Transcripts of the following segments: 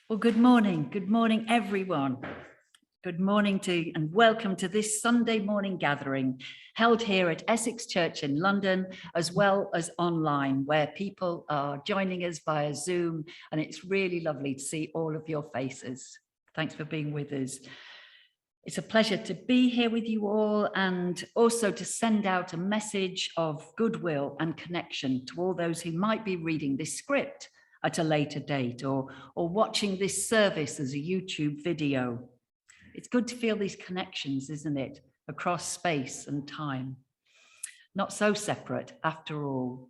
Well, good morning. Good morning, everyone. Good morning to and welcome to this Sunday morning gathering held here at Essex Church in London, as well as online, where people are joining us via Zoom. And it's really lovely to see all of your faces. Thanks for being with us. It's a pleasure to be here with you all and also to send out a message of goodwill and connection to all those who might be reading this script at a later date or watching this service as a YouTube video. It's good to feel these connections, isn't it, across space and time. Not so separate after all.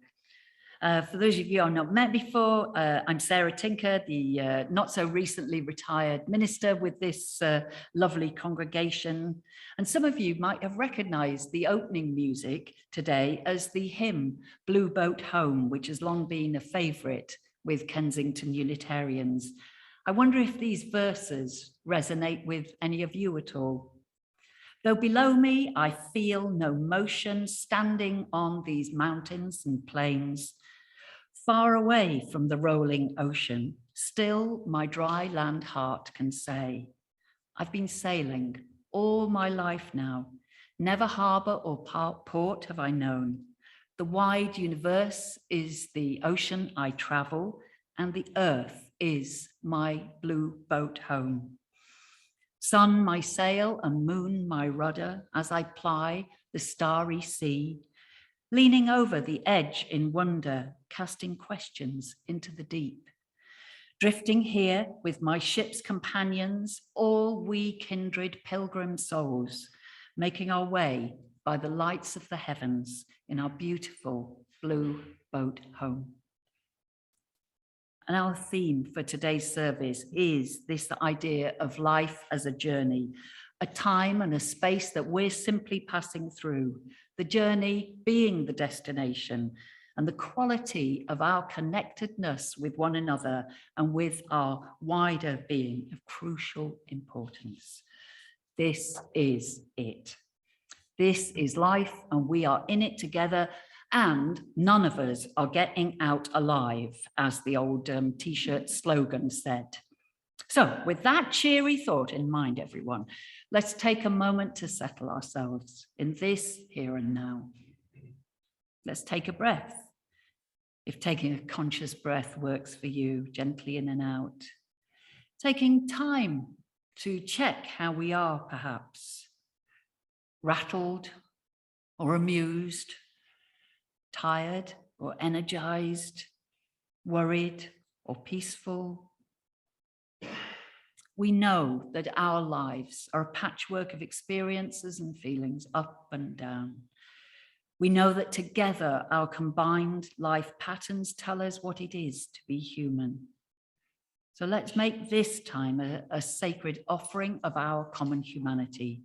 For those of you I've not met before, I'm Sarah Tinker, the not so recently retired minister with this lovely congregation. And some of you might have recognized the opening music today as the hymn, Blue Boat Home, which has long been a favorite with Kensington Unitarians. I wonder if these verses resonate with any of you at all. Though below me I feel no motion, standing on these mountains and plains, far away from the rolling ocean, still my dry land heart can say, I've been sailing all my life now, never harbour or port have I known. The wide universe is the ocean I travel, and the earth is my blue boat home. Sun my sail and moon my rudder as I ply the starry sea, leaning over the edge in wonder, casting questions into the deep. Drifting here with my ship's companions, all we kindred pilgrim souls, making our way by the lights of the heavens in our beautiful blue boat home. And our theme for today's service is this idea of life as a journey, a time and a space that we're simply passing through, the journey being the destination, and the quality of our connectedness with one another and with our wider being of crucial importance. This is it. This is life, and we are in it together, and none of us are getting out alive, as the old T-shirt slogan said. So with that cheery thought in mind, everyone, let's take a moment to settle ourselves in this here and now. Let's take a breath. If taking a conscious breath works for you, gently in and out. Taking time to check how we are, perhaps. Rattled or amused, tired or energized, worried or peaceful. We know that our lives are a patchwork of experiences and feelings, up and down. We know that together our combined life patterns tell us what it is to be human. So let's make this time a sacred offering of our common humanity,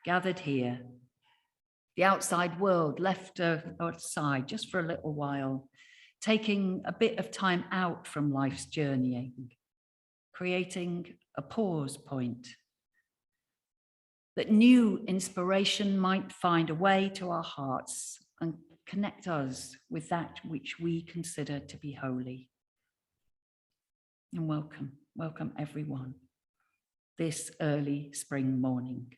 gathered here. The outside world left aside just for a little while, taking a bit of time out from life's journeying, creating a pause point, that new inspiration might find a way to our hearts and connect us with that which we consider to be holy. And welcome everyone, this early spring morning.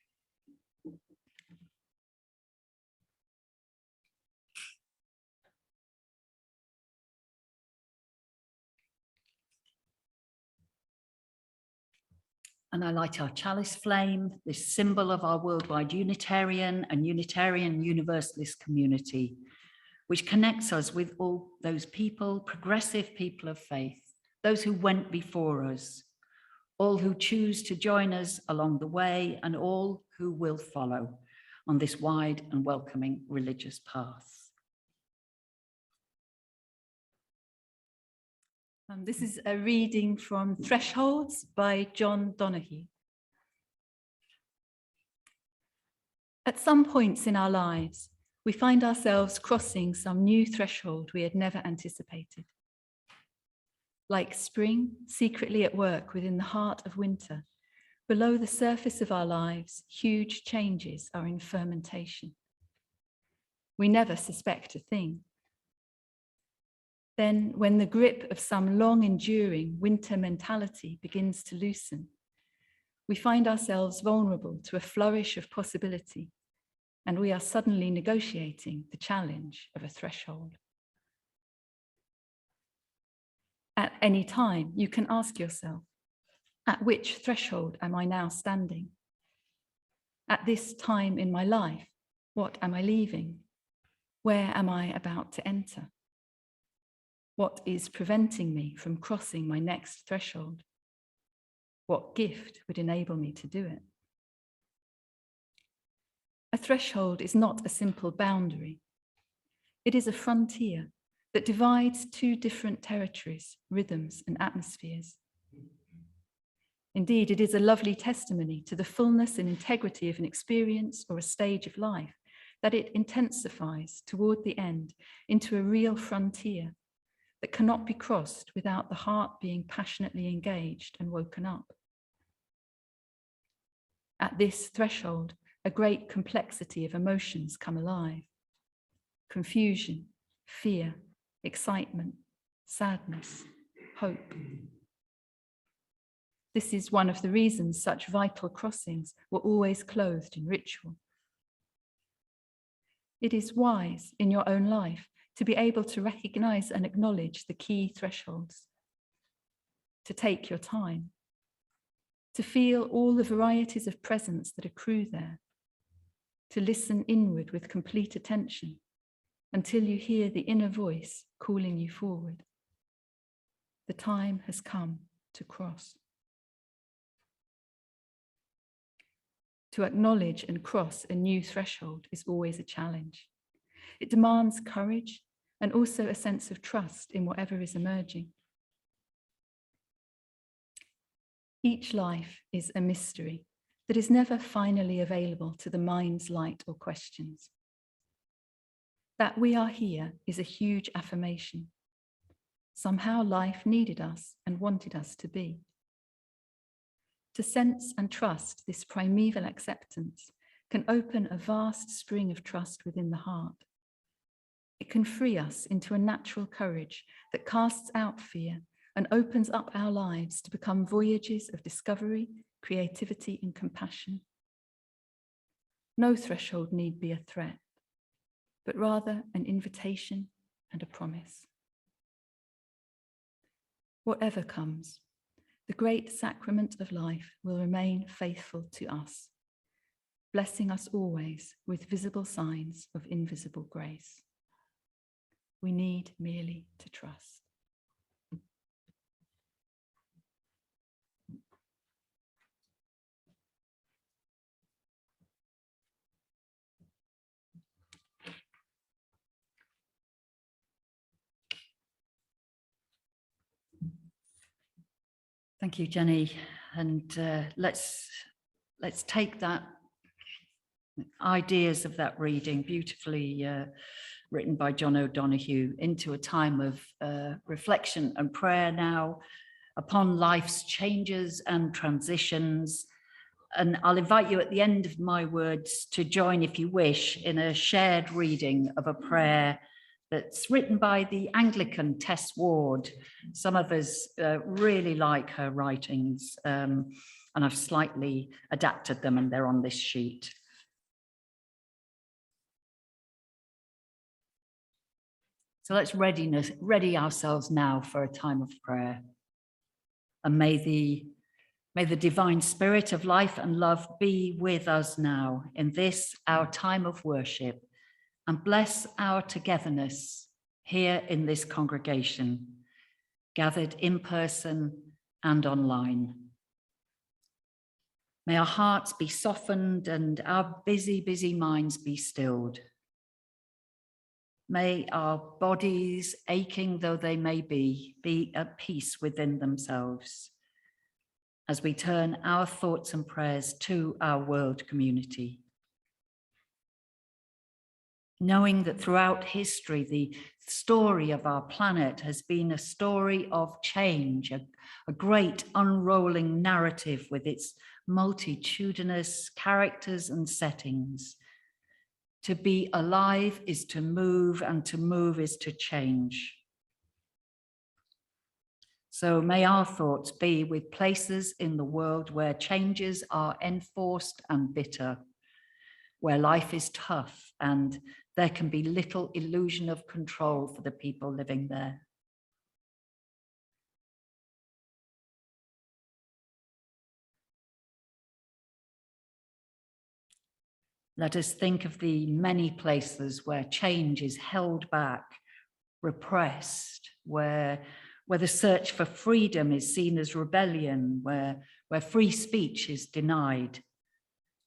And I light our chalice flame, this symbol of our worldwide Unitarian and Unitarian Universalist community, which connects us with all those people, progressive people of faith, those who went before us, all who choose to join us along the way, and all who will follow on this wide and welcoming religious path. This is a reading from Thresholds by John Donahue. At some points in our lives, we find ourselves crossing some new threshold we had never anticipated. Like spring secretly at work within the heart of winter, below the surface of our lives, huge changes are in fermentation. We never suspect a thing. Then, when the grip of some long-enduring winter mentality begins to loosen, we find ourselves vulnerable to a flourish of possibility, and we are suddenly negotiating the challenge of a threshold. At any time, you can ask yourself, at which threshold am I now standing? At this time in my life, what am I leaving? Where am I about to enter? What is preventing me from crossing my next threshold? What gift would enable me to do it? A threshold is not a simple boundary. It is a frontier that divides two different territories, rhythms, and atmospheres. Indeed, it is a lovely testimony to the fullness and integrity of an experience or a stage of life that it intensifies toward the end into a real frontier that cannot be crossed without the heart being passionately engaged and woken up. At this threshold, a great complexity of emotions come alive. Confusion, fear, excitement, sadness, hope. This is one of the reasons such vital crossings were always clothed in ritual. It is wise in your own life to be able to recognize and acknowledge the key thresholds, to take your time, to feel all the varieties of presence that accrue there, to listen inward with complete attention until you hear the inner voice calling you forward. The time has come to cross. To acknowledge and cross a new threshold is always a challenge. It demands courage and also a sense of trust in whatever is emerging. Each life is a mystery that is never finally available to the mind's light or questions. That we are here is a huge affirmation. Somehow life needed us and wanted us to be. To sense and trust this primeval acceptance can open a vast spring of trust within the heart. It can free us into a natural courage that casts out fear and opens up our lives to become voyages of discovery, creativity, and compassion. No threshold need be a threat, but rather an invitation and a promise. Whatever comes, the great sacrament of life will remain faithful to us, blessing us always with visible signs of invisible grace. We need merely to trust. Thank you, Jenny. And let's take that ideas of that reading, beautifully written by John O'Donoghue, into a time of reflection and prayer now upon life's changes and transitions. And I'll invite you at the end of my words to join, if you wish, in a shared reading of a prayer that's written by the Anglican Tess Ward. Some of us really like her writings, and I've slightly adapted them, and they're on this sheet. So let's ready ourselves now for a time of prayer. And may the divine spirit of life and love be with us now in this, our time of worship, and bless our togetherness here in this congregation, gathered in person and online. May our hearts be softened and our busy, busy minds be stilled. May our bodies, aching though they may be at peace within themselves as we turn our thoughts and prayers to our world community. Knowing that throughout history, the story of our planet has been a story of change, a great unrolling narrative with its multitudinous characters and settings. To be alive is to move, and to move is to change. So may our thoughts be with places in the world where changes are enforced and bitter, where life is tough and there can be little illusion of control for the people living there. Let us think of the many places where change is held back, repressed, where the search for freedom is seen as rebellion, where free speech is denied,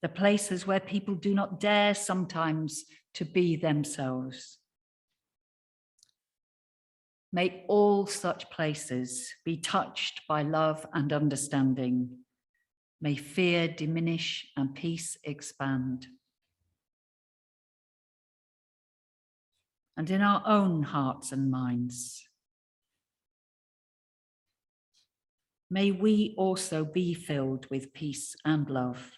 the places where people do not dare sometimes to be themselves. May all such places be touched by love and understanding. May fear diminish and peace expand. And in our own hearts and minds, may we also be filled with peace and love,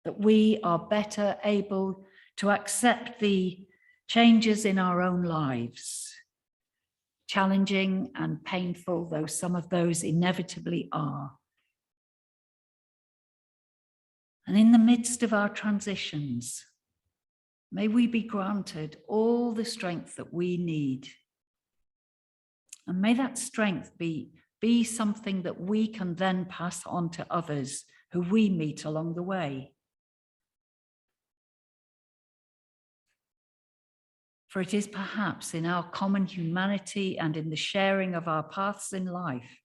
that we are better able to accept the changes in our own lives, challenging and painful though some of those inevitably are. And in the midst of our transitions, may we be granted all the strength that we need. And may that strength be something that we can then pass on to others who we meet along the way. For it is perhaps in our common humanity and in the sharing of our paths in life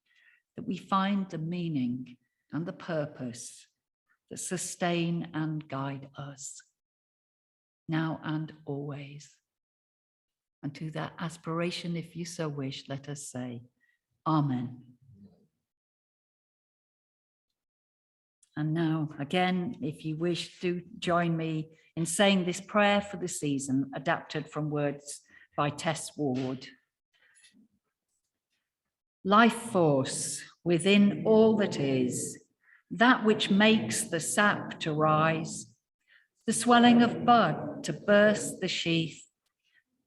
that we find the meaning and the purpose that sustain and guide us, now and always. And to that aspiration, if you so wish, let us say, Amen. And now, again, if you wish, do join me in saying this prayer for the season, adapted from words by Tess Ward. Life force within all that is, that which makes the sap to rise, the swelling of bud to burst the sheath.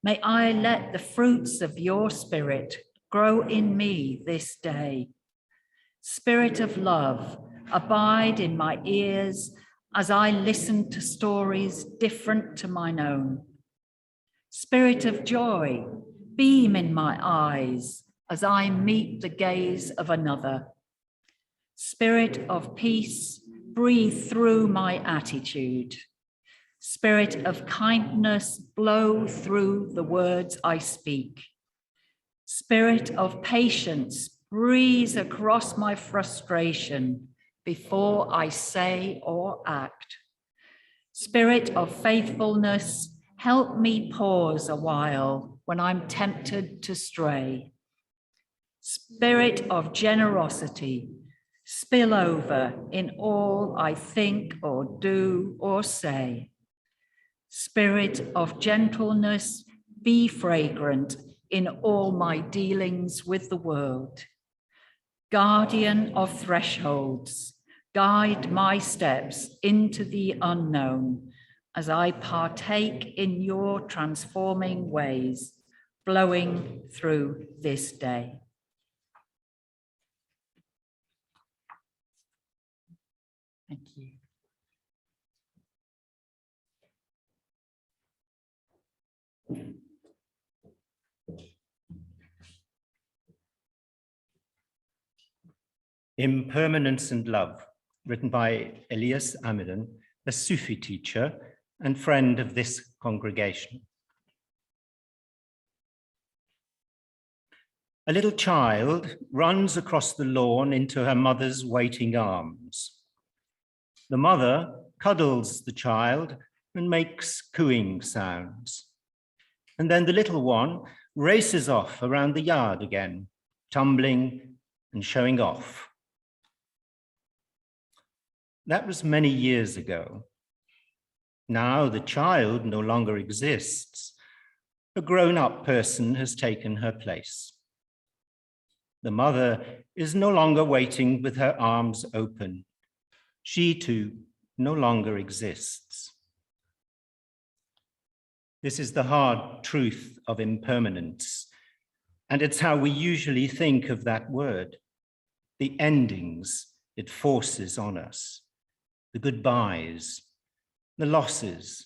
May I let the fruits of your spirit grow in me this day. Spirit of love, abide in my ears as I listen to stories different to mine own. Spirit of joy, beam in my eyes as I meet the gaze of another. Spirit of peace, breathe through my attitude. Spirit of kindness, blow through the words I speak. Spirit of patience, breeze across my frustration before I say or act. Spirit of faithfulness, help me pause a while when I'm tempted to stray. Spirit of generosity, spill over in all I think or do or say. Spirit of gentleness, be fragrant in all my dealings with the world. Guardian of thresholds, guide my steps into the unknown as I partake in your transforming ways, flowing through this day. Thank you. Impermanence and Love, written by Elias Amidon, a Sufi teacher and friend of this congregation. A little child runs across the lawn into her mother's waiting arms. The mother cuddles the child and makes cooing sounds. And then the little one races off around the yard again, tumbling and showing off. That was many years ago. Now the child no longer exists. A grown-up person has taken her place. The mother is no longer waiting with her arms open. She too no longer exists. This is the hard truth of impermanence, and it's how we usually think of that word, the endings it forces on us, the goodbyes, the losses,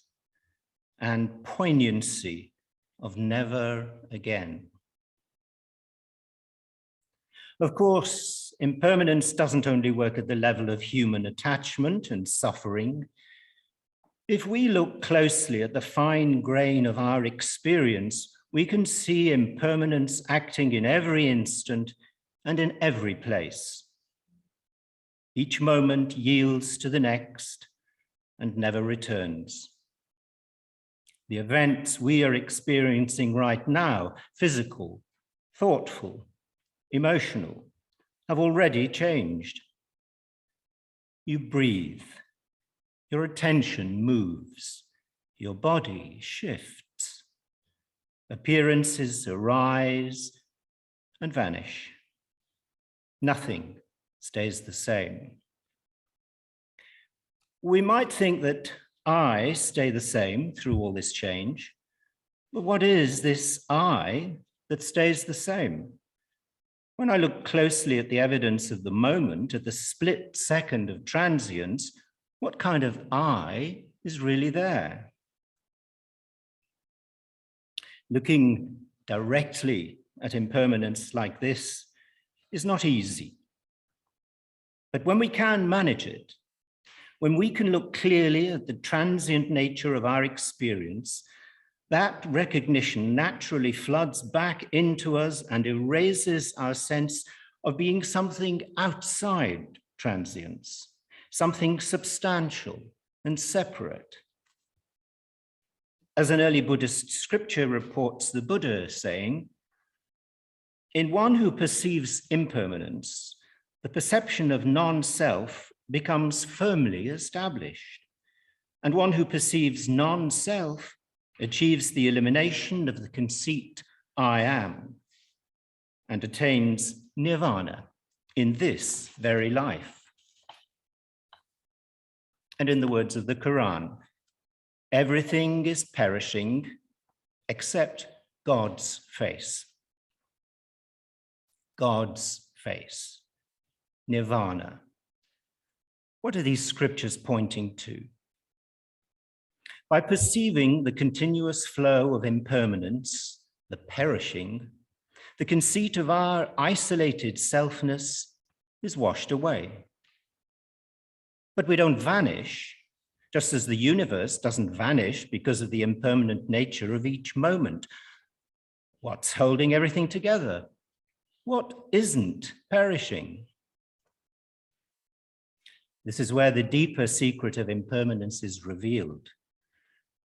and poignancy of never again. Of course, impermanence doesn't only work at the level of human attachment and suffering. If we look closely at the fine grain of our experience, we can see impermanence acting in every instant and in every place. Each moment yields to the next and never returns. The events we are experiencing right now, physical, thoughtful, emotional, have already changed. You breathe, your attention moves, your body shifts. Appearances arise and vanish. Nothing stays the same. We might think that I stay the same through all this change, but what is this I that stays the same? When I look closely at the evidence of the moment, at the split second of transience, what kind of I is really there? Looking directly at impermanence like this is not easy. But when we can manage it, when we can look clearly at the transient nature of our experience, that recognition naturally floods back into us and erases our sense of being something outside transience, something substantial and separate. As an early Buddhist scripture reports the Buddha saying, in one who perceives impermanence, the perception of non-self becomes firmly established, and one who perceives non-self achieves the elimination of the conceit I am and attains nirvana in this very life. And in the words of the Quran, everything is perishing except God's face. God's face. Nirvana. What are these scriptures pointing to? By perceiving the continuous flow of impermanence, the perishing, the conceit of our isolated selfness is washed away. But we don't vanish, just as the universe doesn't vanish because of the impermanent nature of each moment. What's holding everything together? What isn't perishing? This is where the deeper secret of impermanence is revealed.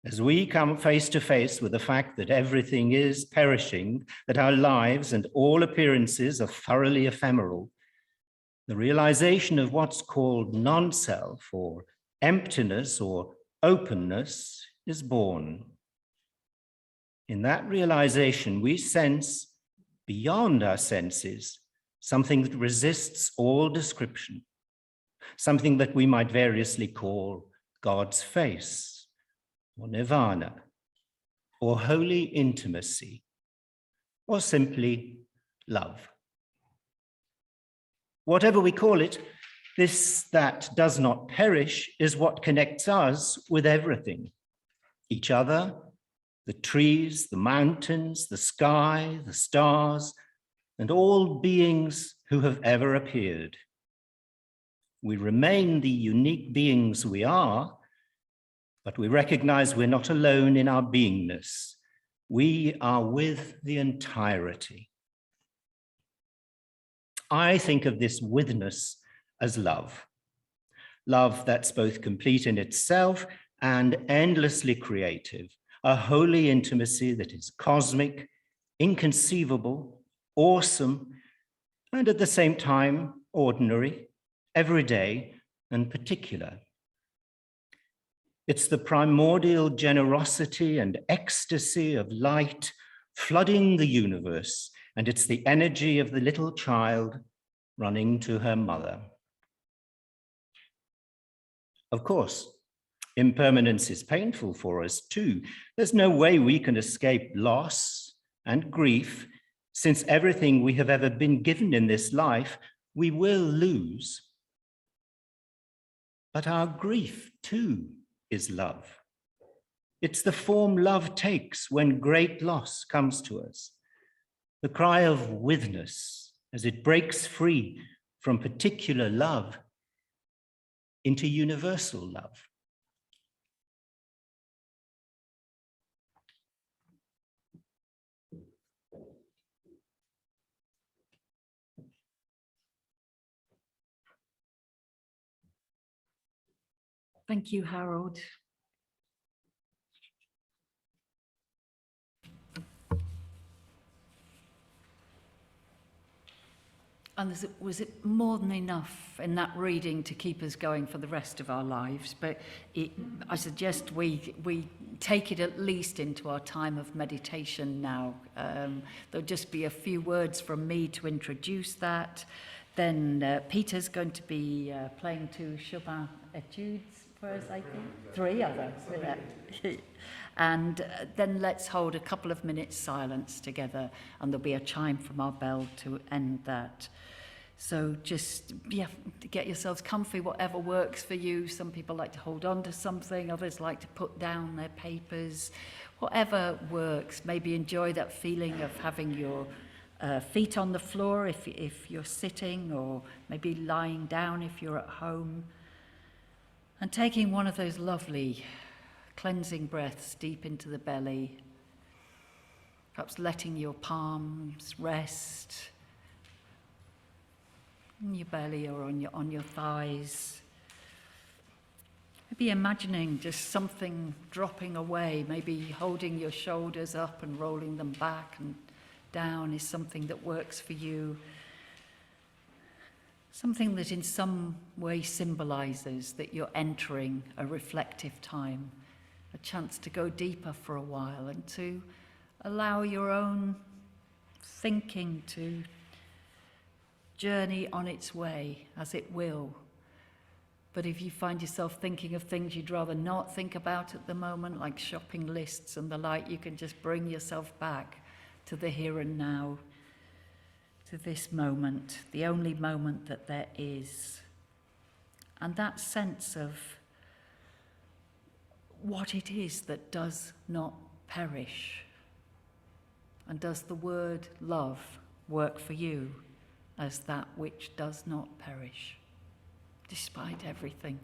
As we come face to face with the fact that everything is perishing, that our lives and all appearances are thoroughly ephemeral, the realization of what's called non-self or emptiness or openness is born. In that realization, we sense beyond our senses something that resists all description, something that we might variously call God's face, or nirvana, or holy intimacy, or simply love. Whatever we call it, this that does not perish is what connects us with everything, each other, the trees, the mountains, the sky, the stars, and all beings who have ever appeared. We remain the unique beings we are, but we recognize we're not alone in our beingness. We are with the entirety. I think of this withness as love. Love that's both complete in itself and endlessly creative, a holy intimacy that is cosmic, inconceivable, awesome, and at the same time, ordinary, everyday, and particular. It's the primordial generosity and ecstasy of light flooding the universe, and it's the energy of the little child running to her mother. Of course, impermanence is painful for us too. There's no way we can escape loss and grief, since everything we have ever been given in this life, we will lose. But our grief too is love. It's the form love takes when great loss comes to us. The cry of withness as it breaks free from particular love into universal love. Thank you, Harold. And was it more than enough in that reading to keep us going for the rest of our lives? But I suggest we take it at least into our time of meditation now. There'll just be a few words from me to introduce that. Then Peter's going to be playing 2 Chopin etudes for us, I think. 3 others. And then let's hold a couple of minutes silence together, and there'll be a chime from our bell to end that. So just get yourselves comfy, whatever works for you. Some people like to hold on to something, others like to put down their papers. Whatever works. Maybe enjoy that feeling of having your feet on the floor if you're sitting, or maybe lying down if you're at home. And taking one of those lovely cleansing breaths deep into the belly, perhaps letting your palms rest in your belly or on your thighs. Maybe imagining just something dropping away, maybe holding your shoulders up and rolling them back and down is something that works for you. Something that in some way symbolizes that you're entering a reflective time, a chance to go deeper for a while and to allow your own thinking to journey on its way as it will. But if you find yourself thinking of things you'd rather not think about at the moment, like shopping lists and the like, you can just bring yourself back to the here and now, to this moment, the only moment that there is. And that sense of what it is that does not perish. And does the word love work for you as that which does not perish, despite everything?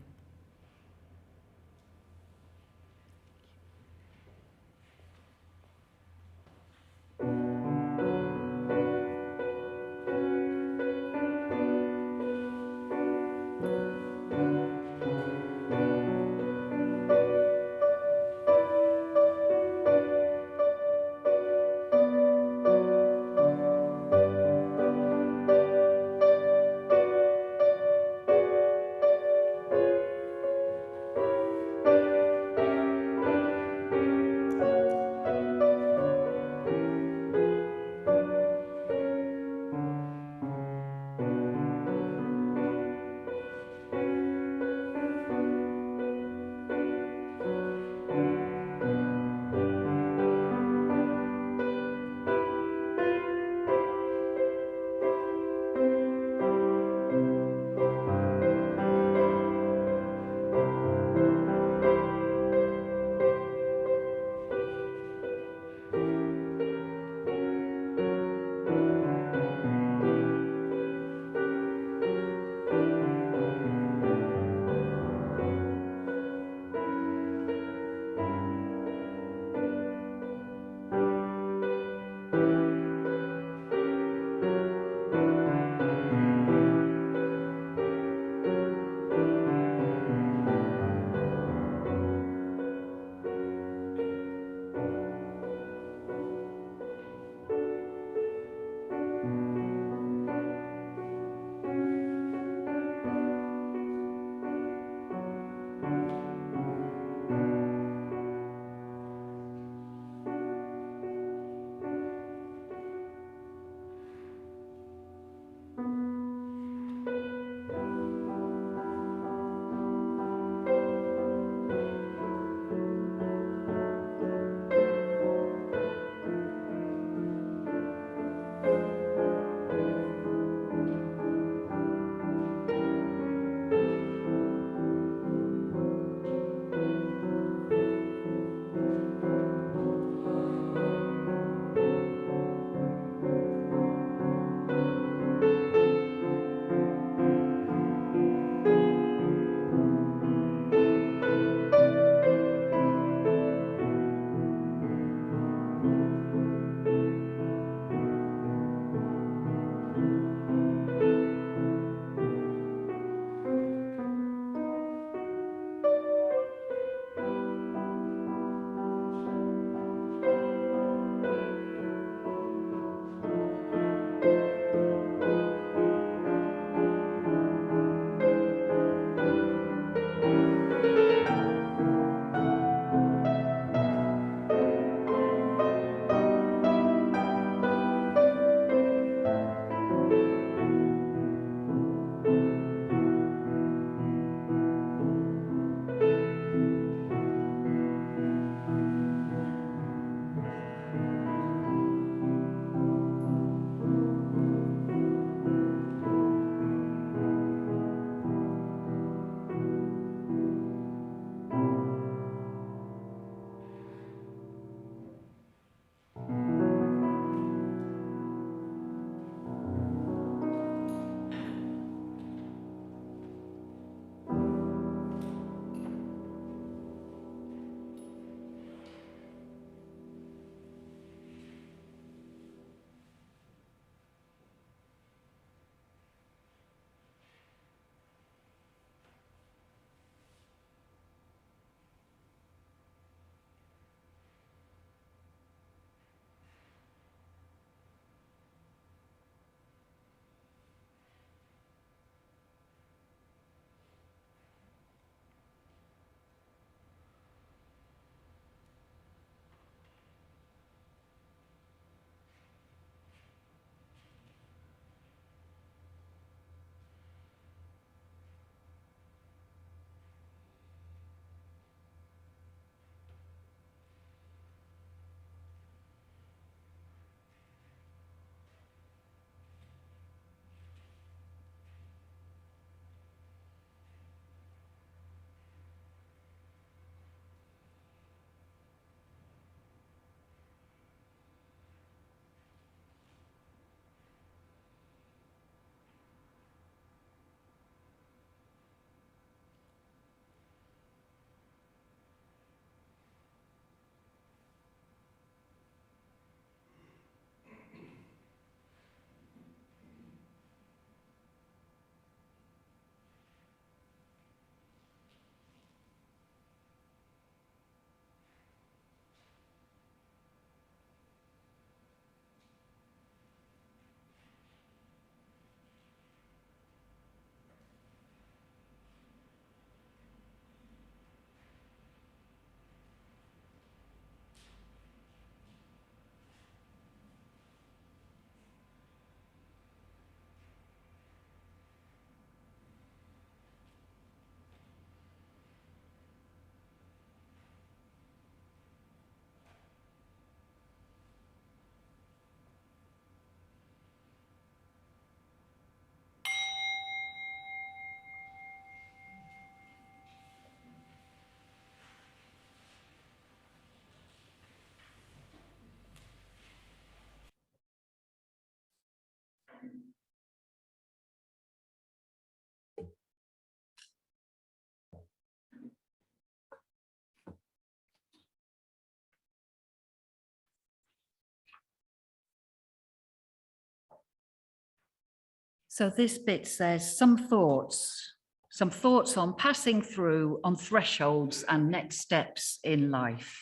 So this bit says some thoughts on passing through, on thresholds and next steps in life.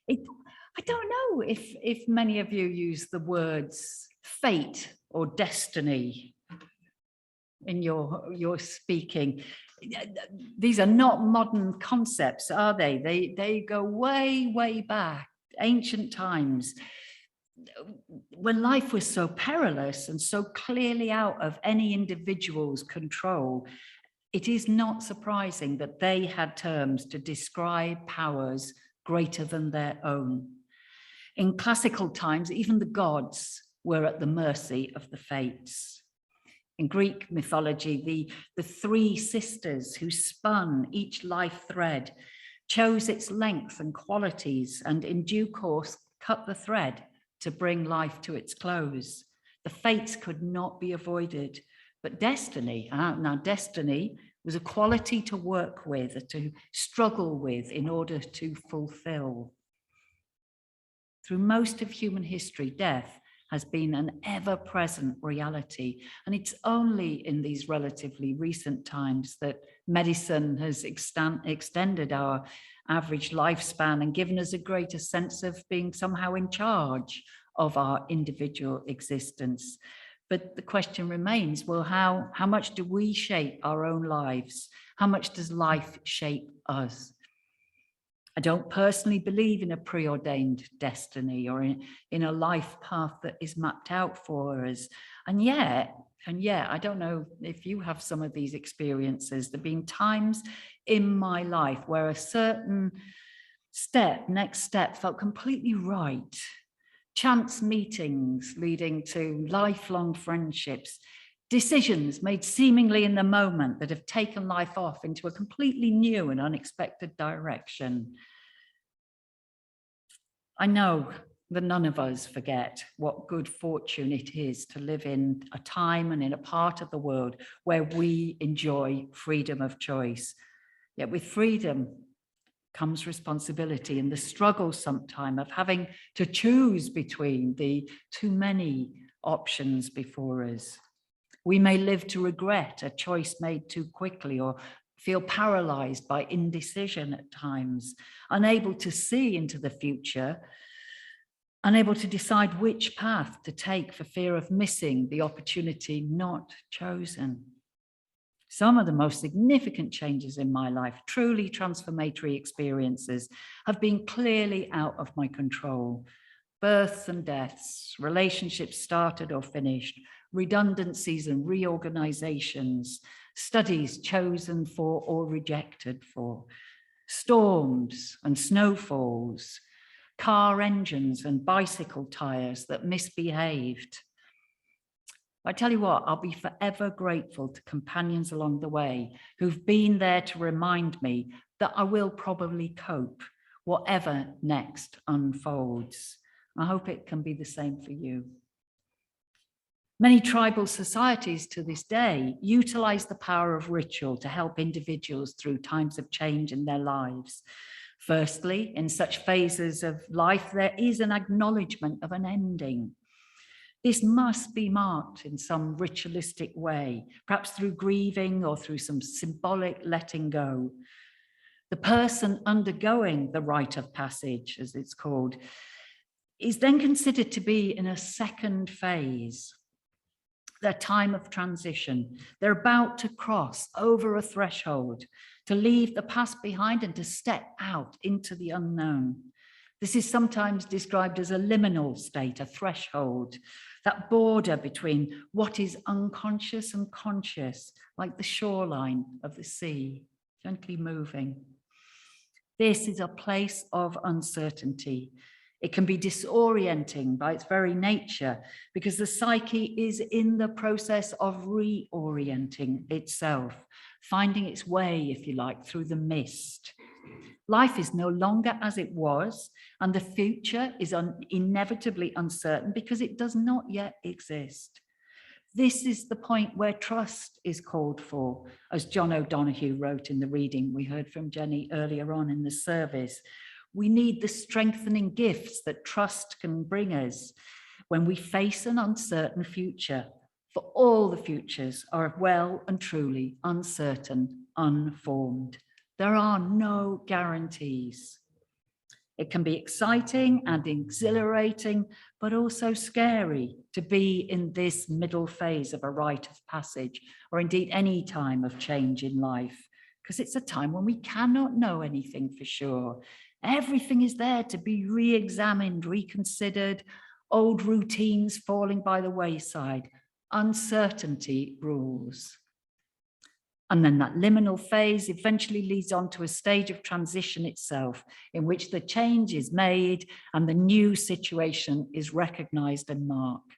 I don't know if many of you use the words fate or destiny in your speaking. These are not modern concepts, are they? They go way, way back, ancient times, when life was so perilous and so clearly out of any individual's control. It is not surprising that they had terms to describe powers greater than their own. In classical times, even the gods were at the mercy of the fates. In Greek mythology, the three sisters who spun each life thread chose its length and qualities, and in due course cut the thread to bring life to its close. The fates could not be avoided, but destiny, now destiny was a quality to work with, to struggle with in order to fulfill. Through most of human history, death has been an ever-present reality. And it's only in these relatively recent times that medicine has extended our average lifespan and given us a greater sense of being somehow in charge of our individual existence. But the question remains, well, how much do we shape our own lives? How much does life shape us? I don't personally believe in a preordained destiny or in a life path that is mapped out for us. And yet, I don't know if you have some of these experiences. There have been times in my life where a certain next step felt completely right. Chance meetings leading to lifelong friendships, decisions made seemingly in the moment that have taken life off into a completely new and unexpected direction. I know that none of us forget what good fortune it is to live in a time and in a part of the world where we enjoy freedom of choice. Yet with freedom comes responsibility and the struggle sometimes of having to choose between the too many options before us. We may live to regret a choice made too quickly or feel paralyzed by indecision at times, unable to see into the future, unable to decide which path to take for fear of missing the opportunity not chosen. Some of the most significant changes in my life, truly transformatory experiences, have been clearly out of my control. Births and deaths, relationships started or finished, redundancies and reorganizations, studies chosen for or rejected for, storms and snowfalls, car engines and bicycle tires that misbehaved. I tell you what, I'll be forever grateful to companions along the way who've been there to remind me that I will probably cope, whatever next unfolds. I hope it can be the same for you. Many tribal societies to this day utilize the power of ritual to help individuals through times of change in their lives. Firstly, in such phases of life, there is an acknowledgement of an ending. This must be marked in some ritualistic way, perhaps through grieving or through some symbolic letting go. The person undergoing the rite of passage, as it's called, is then considered to be in a second phase, their time of transition. They're about to cross over a threshold, to leave the past behind and to step out into the unknown. This is sometimes described as a liminal state, a threshold, that border between what is unconscious and conscious, like the shoreline of the sea, gently moving. This is a place of uncertainty. It can be disorienting by its very nature because the psyche is in the process of reorienting itself, finding its way, if you like, through the mist. Life is no longer as it was, and the future is inevitably uncertain because it does not yet exist. This is the point where trust is called for, as John O'Donoghue wrote in the reading we heard from Jenny earlier on in the service. We need the strengthening gifts that trust can bring us when we face an uncertain future, for all the futures are well and truly uncertain, unformed. There are no guarantees. It can be exciting and exhilarating, but also scary to be in this middle phase of a rite of passage, or indeed any time of change in life, because it's a time when we cannot know anything for sure. Everything is there to be re-examined, reconsidered, old routines falling by the wayside. Uncertainty rules. And then that liminal phase eventually leads on to a stage of transition itself, in which the change is made and the new situation is recognized and marked.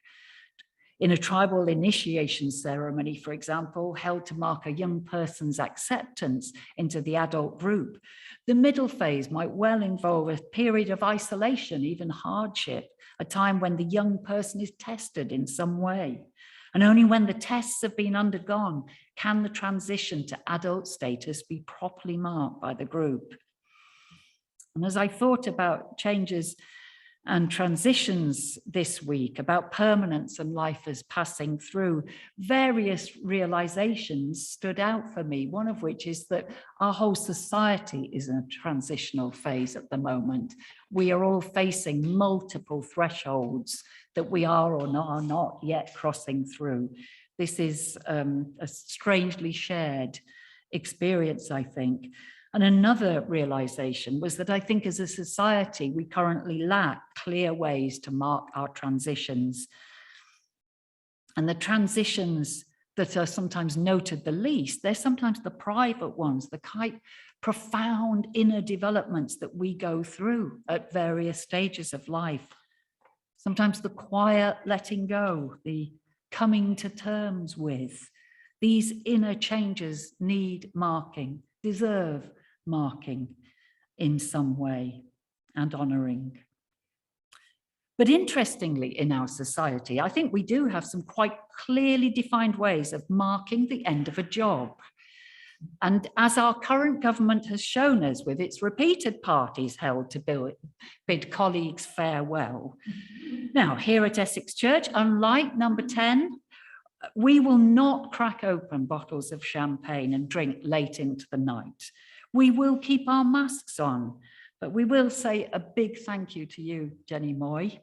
In a tribal initiation ceremony, for example, held to mark a young person's acceptance into the adult group, the middle phase might well involve a period of isolation, even hardship, a time when the young person is tested in some way. And only when the tests have been undergone can the transition to adult status be properly marked by the group. And as I thought about changes and transitions this week, about permanence and life as passing through, various realizations stood out for me, one of which is that our whole society is in a transitional phase at the moment. We are all facing multiple thresholds that we are or are not yet crossing through. This is a strangely shared experience, I think. And another realization was that I think as a society, we currently lack clear ways to mark our transitions. And the transitions that are sometimes noted the least, they're sometimes the private ones, the quite profound inner developments that we go through at various stages of life. Sometimes the quiet letting go, the coming to terms with. These inner changes need marking, deserve marking in some way and honoring. But interestingly, in our society, I think we do have some quite clearly defined ways of marking the end of a job. And as our current government has shown us with its repeated parties held to bid colleagues farewell. Now, here at Essex Church, unlike number 10, we will not crack open bottles of champagne and drink late into the night. We will keep our masks on, but we will say a big thank you to you, Jenny Moy.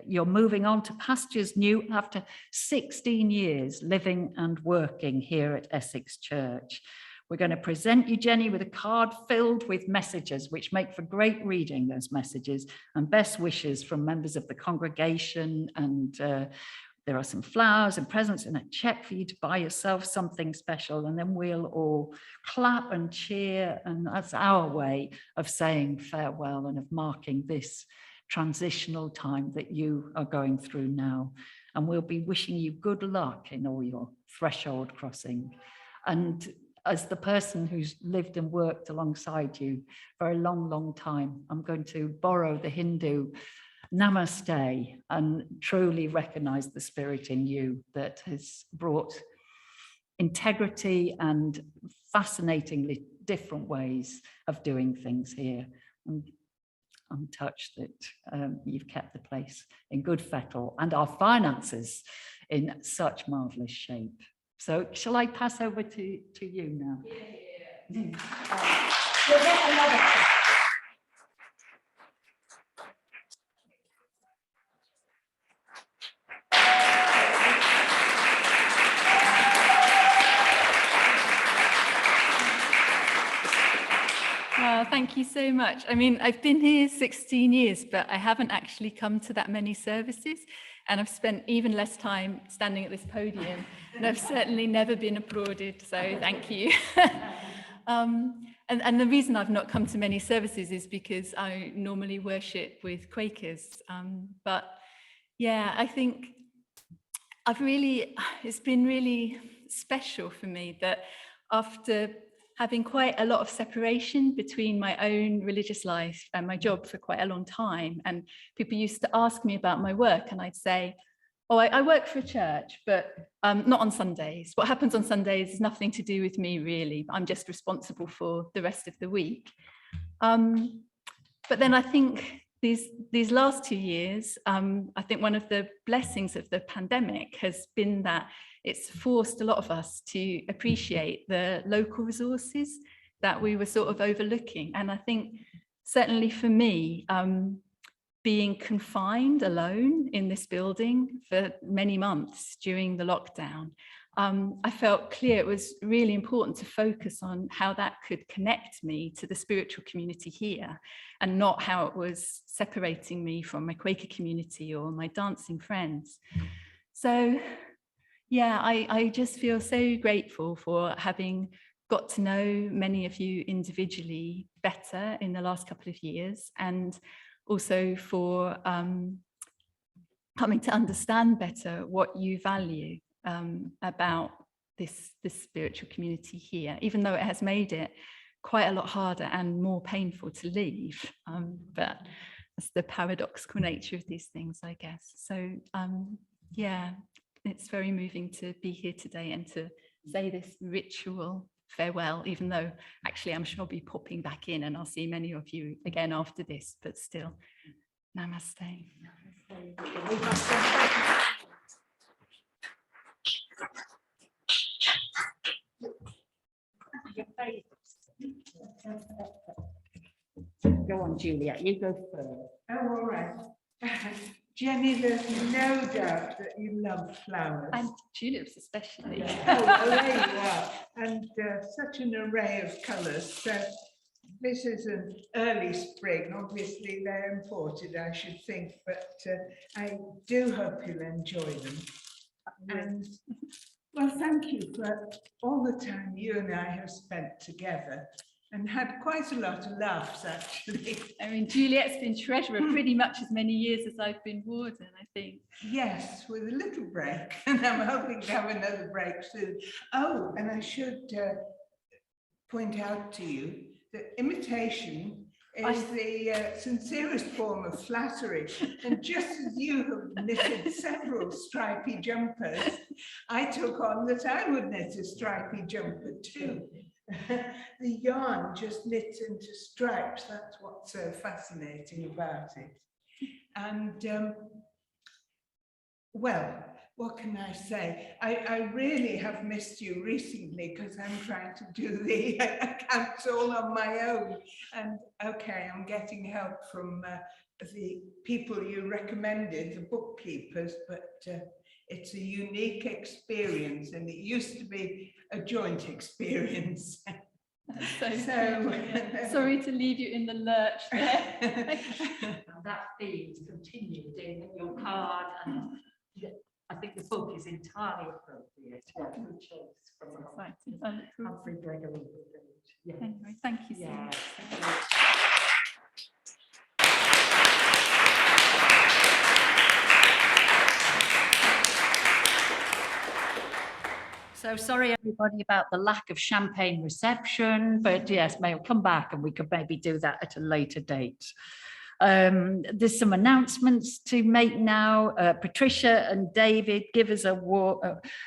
You're moving on to pastures new after 16 years living and working here at Essex Church. We're going to present you, Jenny, with a card filled with messages, which make for great reading, those messages, and best wishes from members of the congregation. And there are some flowers and presents and a check for you to buy yourself something special. And then we'll all clap and cheer. And that's our way of saying farewell and of marking this transitional time that you are going through now. And we'll be wishing you good luck in all your threshold crossing. And as the person who's lived and worked alongside you for a long, long time, I'm going to borrow the Hindu namaste and truly recognize the spirit in you that has brought integrity and fascinatingly different ways of doing things here. And I'm touched that you've kept the place in good fettle and our finances in such marvelous shape. So shall I pass over to you now? Yeah. You'll get another. Thank you so much. I mean, I've been here 16 years, but I haven't actually come to that many services. And I've spent even less time standing at this podium. And I've certainly never been applauded, so thank you. And the reason I've not come to many services is because I normally worship with Quakers. But yeah, I think it's been really special for me that after having quite a lot of separation between my own religious life and my job for quite a long time. And people used to ask me about my work and I'd say, oh, I work for a church, but not on Sundays. What happens on Sundays is nothing to do with me, really. I'm just responsible for the rest of the week. But then I think these last 2 years, I think one of the blessings of the pandemic has been that it's forced a lot of us to appreciate the local resources that we were sort of overlooking. And I think certainly for me, being confined alone in this building for many months during the lockdown, I felt clear it was really important to focus on how that could connect me to the spiritual community here, and not how it was separating me from my Quaker community or my dancing friends. So yeah, I just feel so grateful for having got to know many of you individually better in the last couple of years, and also for coming to understand better what you value about this spiritual community here, even though it has made it quite a lot harder and more painful to leave. But that's the paradoxical nature of these things, I guess. So yeah, it's very moving to be here today and to say this ritual farewell, even though actually I'm sure I'll be popping back in and I'll see many of you again after this, but still, namaste. Go on, Juliet, you go first. Oh, all right. Jenny, there's no doubt that you love flowers. And tulips especially. Oh, well, there you are. And such an array of colours. So this is an early spring. Obviously, they're imported, I should think, but I do hope you'll enjoy them. And well, thank you for all the time you and I have spent together, and had quite a lot of laughs, actually. I mean, Juliet's been treasurer pretty much as many years as I've been warden, I think. Yes, with a little break, and I'm hoping to have another break soon. Oh, and I should point out to you that imitation is the sincerest form of flattery. And just as you have knitted several stripy jumpers, I took on that I would knit a stripy jumper too. The yarn just knits into stripes. That's what's so fascinating about it. And well, what can I say? I really have missed you recently because I'm trying to do the accounts all on my own. And okay, I'm getting help from the people you recommended, the bookkeepers, but it's a unique experience, and it used to be a joint experience. So sorry to leave you in the lurch there. And that theme is continued in your card, and I think the book is entirely appropriate. Good choice from Humphrey Gregory. Yeah. Anyway, thank you so much. So sorry, everybody, about the lack of champagne reception, but yes, may come back and we could maybe do that at a later date. There's some announcements to make now. Patricia and David, give us a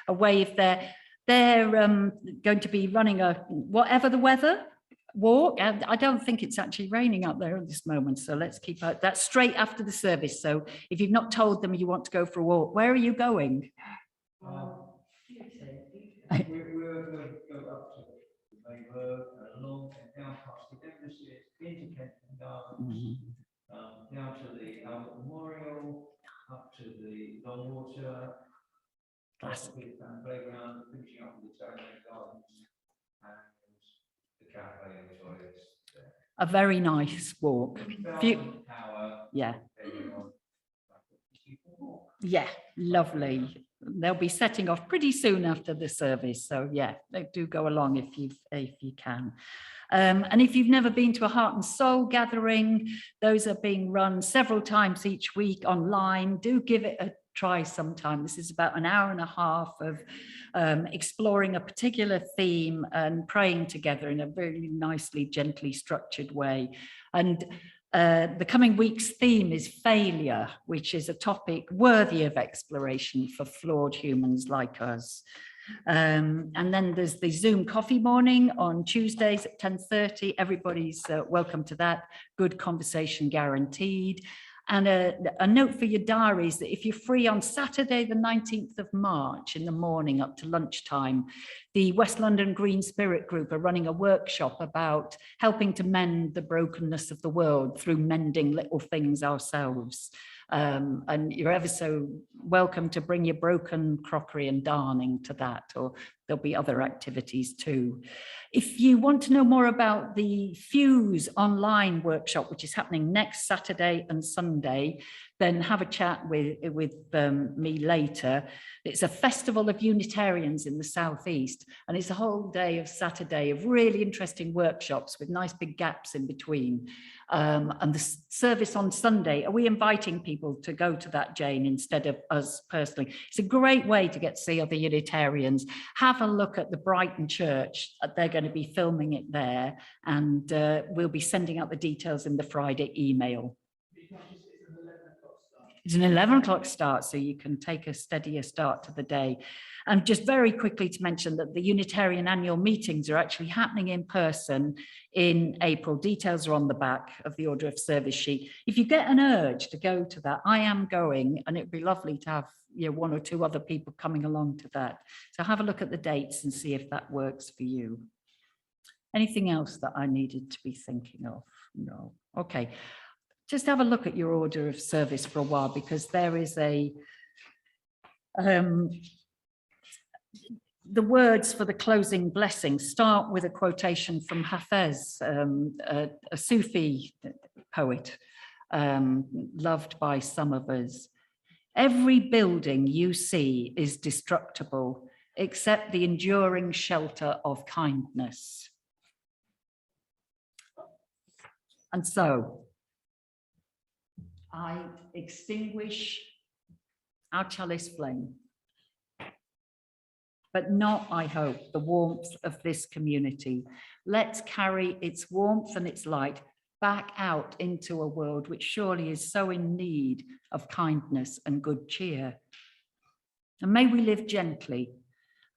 wave there. They're going to be running a whatever the weather walk, and I don't think it's actually raining out there at this moment, so let's keep out. That's straight after the service, so if you've not told them you want to go for a walk, where are you going? We're going to go up to the main road, along and down past the embassy, into Kenton Gardens, down to the Albert Memorial, up to the Long Water, past the playground, finishing up with the Terrace Gardens, and the cafe and the toilets. A very nice walk. Tower, Yeah. Yeah, lovely. They'll be setting off pretty soon after the service, so yeah, they do go along if you can. And if you've never been to a Heart and Soul gathering, those are being run several times each week online. Do give it a try sometime. This is about an hour and a half of exploring a particular theme and praying together in a very nicely, gently structured way. And the coming week's theme is failure, which is a topic worthy of exploration for flawed humans like us. And then there's the Zoom coffee morning on Tuesdays at 10:30. Everybody's welcome to that. Good conversation guaranteed. And a note for your diaries that if you're free on Saturday, the 19th of March in the morning up to lunchtime, the West London Green Spirit Group are running a workshop about helping to mend the brokenness of the world through mending little things ourselves. And you're ever so welcome to bring your broken crockery and darning to that, or there'll be other activities too. If you want to know more about the Fuse online workshop, which is happening next Saturday and Sunday, then have a chat with me later. It's a festival of Unitarians in the Southeast, and it's a whole day of Saturday of really interesting workshops with nice big gaps in between. And the service on Sunday, are we inviting people to go to that, Jane, instead of us personally? It's a great way to get to see other Unitarians. Have a look at the Brighton Church. They're going to be filming it there, and we'll be sending out the details in the Friday email. It's an 11 o'clock start, so you can take a steadier start to the day. And just very quickly to mention that the Unitarian annual meetings are actually happening in person in April. Details are on the back of the order of service sheet. If you get an urge to go to that, I am going, and it'd be lovely to have one or two other people coming along to that. So have a look at the dates and see if that works for you. Anything else that I needed to be thinking of? No. Okay. Just have a look at your order of service for a while, because there is the words for the closing blessing start with a quotation from Hafez, a Sufi poet, loved by some of us. Every building you see is destructible, except the enduring shelter of kindness. And so, I extinguish our chalice flame, but not, I hope, the warmth of this community. Let's carry its warmth and its light back out into a world which surely is so in need of kindness and good cheer. And may we live gently,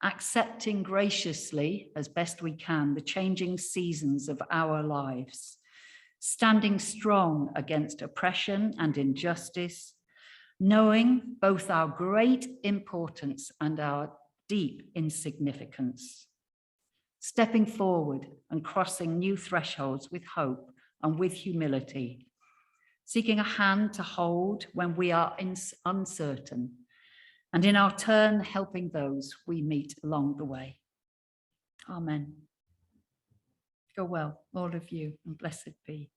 accepting graciously, as best we can, the changing seasons of our lives, standing strong against oppression and injustice, knowing both our great importance and our deep insignificance, stepping forward and crossing new thresholds with hope and with humility, seeking a hand to hold when we are uncertain, and in our turn, helping those we meet along the way. Amen. Go well, all of you, and blessed be.